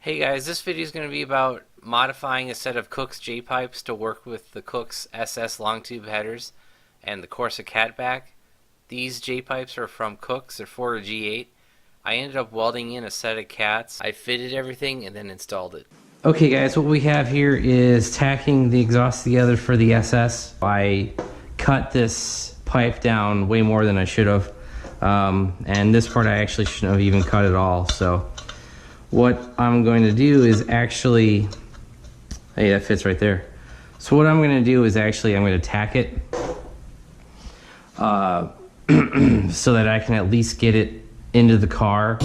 Hey guys, this video is going to be about modifying a set of Kooks J-pipes to work with the Kooks SS long tube headers and the Corsa catback. These J-pipes are from Kooks, they're for a G8. I ended up welding in a set of cats. I fitted everything and then installed it. Okay guys, what we have here is tacking the exhaust together for the SS. I cut this pipe down way more than I should have. And this part I actually shouldn't have even cut at all. So what I'm going to do is actually, hey, that fits right there. So what I'm going to do is actually I'm going to tack it so that I can at least get it into the car.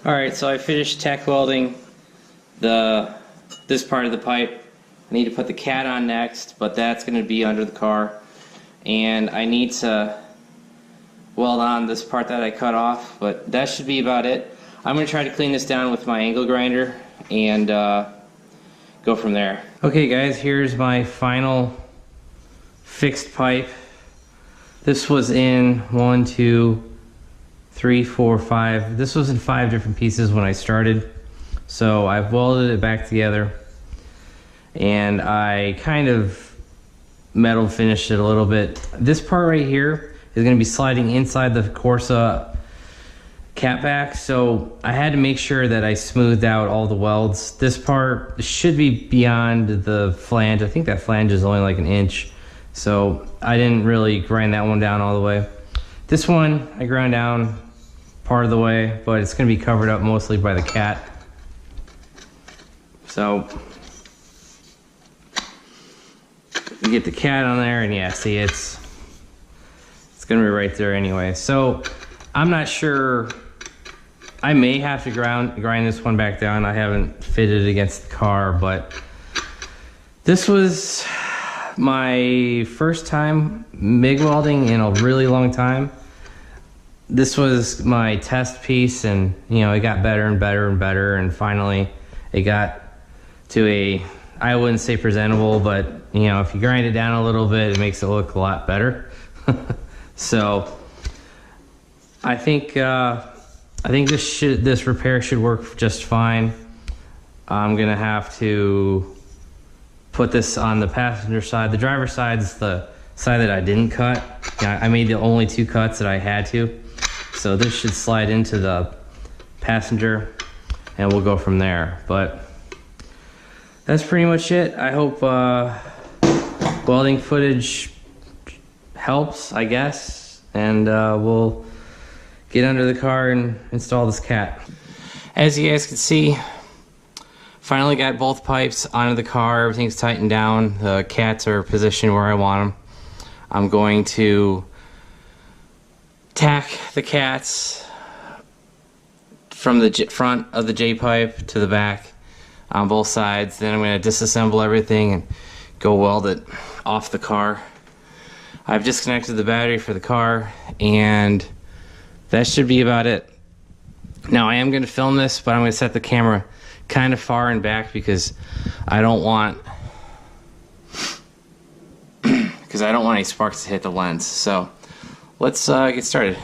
Alright, so I finished tack welding this part of the pipe. I need to put the cat on next, but that's going to be under the car. And I need to weld on this part that I cut off, but that should be about it. I'm going to try to clean this down with my angle grinder and go from there. Okay guys, here's my final fixed pipe. This was in 1, 2, 3, 4, 5. This was in 5 different pieces when I started. So I've welded it back together and I kind of metal finished it a little bit. This part right here is going to be sliding inside the Corsa catback, so I had to make sure that I smoothed out all the welds. This part should be beyond the flange. I think that flange is only like an inch, so I didn't really grind that one down all the way. This one I ground down part of the way, but it's going to be covered up mostly by the cat. So you get the cat on there, and yeah, see, it's going to be right there anyway. So I'm not sure. I may have to grind this one back down. I haven't fitted it against the car, but this was my first time MIG welding in a really long time. This was my test piece, and you know, it got better and better and better, and finally it got to a, I wouldn't say presentable, but you know, if you grind it down a little bit, it makes it look a lot better. So I think this repair should work just fine. I'm gonna have to put this on the passenger side. The driver's side is the side that I didn't cut. I made the only 2 cuts that I had to. So this should slide into the passenger and we'll go from there. But that's pretty much it. I hope welding footage helps, I guess. And we'll get under the car and install this cat. As you guys can see, finally got both pipes onto the car. Everything's tightened down. The cats are positioned where I want them. I'm going to tack the cats from the front of the J-pipe to the back on both sides. Then I'm going to disassemble everything and go weld it off the car. I've disconnected the battery for the car, and that should be about it. Now I am going to film this, but I'm going to set the camera kind of far and back because I don't want any sparks to hit the lens. So let's get started.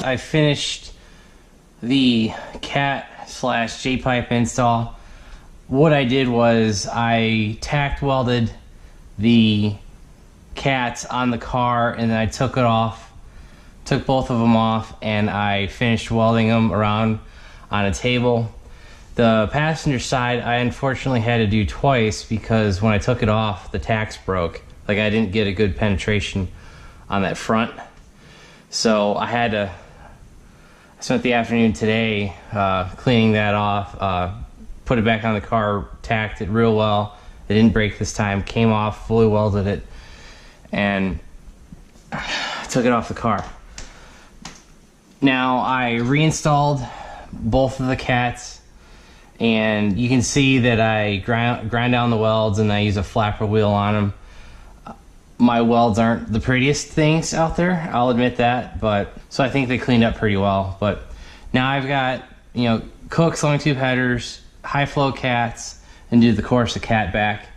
I finished the cat slash J-pipe install. What I did was I tacked welded the cats on the car, and then I took both of them off, and I finished welding them around on a table. The passenger side I unfortunately had to do twice because when I took it off, the tacks broke. Like, I didn't get a good penetration on that front. So I spent the afternoon today cleaning that off, put it back on the car, tacked it real well. It didn't break this time, came off, fully welded it, and took it off the car. Now I reinstalled both of the cats, and you can see that I grind down the welds and I use a flapper wheel on them. My welds aren't the prettiest things out there, I'll admit that, but so I think they cleaned up pretty well. But now I've got, Kooks long tube headers, high flow cats, and do the Corsa cat back.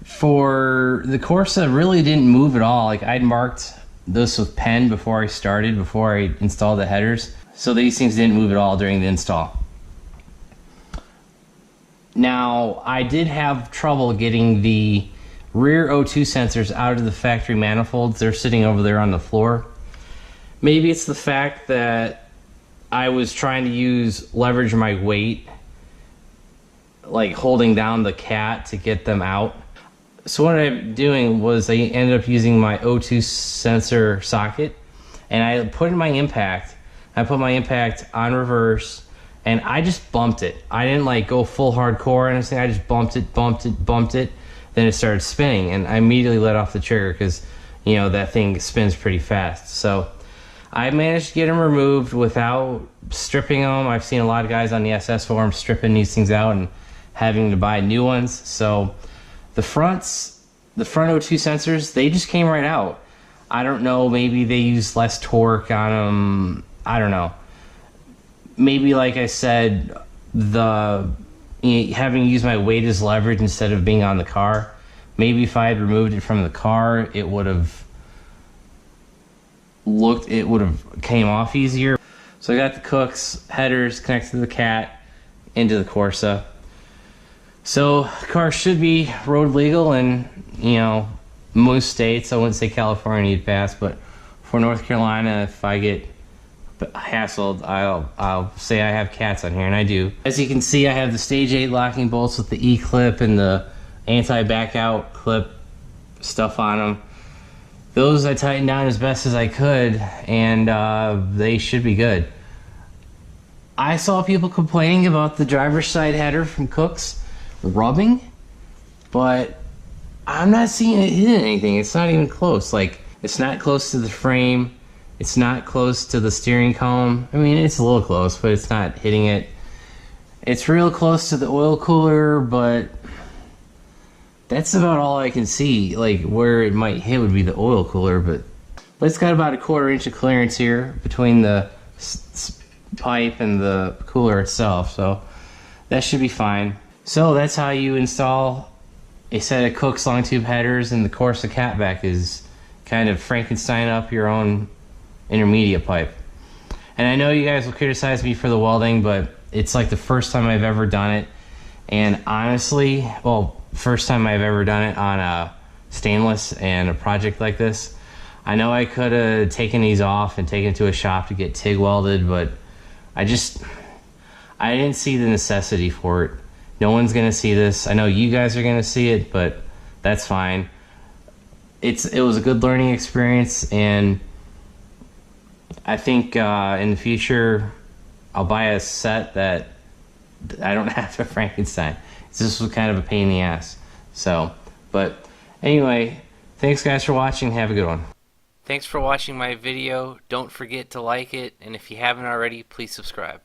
For the Corsa, really didn't move at all. Like, I'd marked this with pen before I installed the headers, so these things didn't move at all during the install. Now I did have trouble getting the rear O2 sensors out of the factory manifolds. They're sitting over there on the floor. Maybe it's the fact that I was trying to leverage my weight, like holding down the cat to get them out. So what I'm doing was I ended up using my O2 sensor socket, and I put in my impact. I put my impact on reverse, and I just bumped it. I didn't like go full hardcore or anything. I just bumped it. Then it started spinning, and I immediately let off the trigger because, that thing spins pretty fast. So I managed to get them removed without stripping them. I've seen a lot of guys on the SS forum stripping these things out and having to buy new ones. So the front O2 sensors, they just came right out. I don't know, maybe they use less torque on them. I don't know. Maybe, like I said, having used my weight as leverage instead of being on the car. Maybe if I had removed it from the car, it would have came off easier. So I got the Kooks headers connected to the Cat into the Corsa. So the car should be road legal in, most states. I wouldn't say California need pass, but for North Carolina, if I get hassled, I'll say I have cats on here, and I do. As you can see, I have the Stage 8 locking bolts with the E-clip and the anti-back out clip stuff on them. Those I tightened down as best as I could, and they should be good. I saw people complaining about the driver's side header from Kooks rubbing, but I'm not seeing it hit anything. It's not even close. Like, it's not close to the frame. It's not close to the steering column. I mean, it's a little close, but it's not hitting it. It's real close to the oil cooler, but that's about all I can see. Like, where it might hit would be the oil cooler, but it's got about a 1/4 inch of clearance here between the pipe and the cooler itself, so that should be fine. So that's how you install a set of Kooks long tube headers, and the Corsa catback is kind of Frankenstein up your own intermediate pipe. And I know you guys will criticize me for the welding, but it's like the first time I've ever done it, and honestly, well, first time I've ever done it on a stainless and a project like this. I know I could have taken these off and taken it to a shop to get TIG welded, but I didn't see the necessity for it. No one's gonna see this. I know you guys are gonna see it, but that's fine. It was a good learning experience, and I think in the future I'll buy a set that I don't have to Frankenstein. This was kind of a pain in the ass. So, but anyway, thanks guys for watching. Have a good one. Thanks for watching my video. Don't forget to like it, and if you haven't already, please subscribe.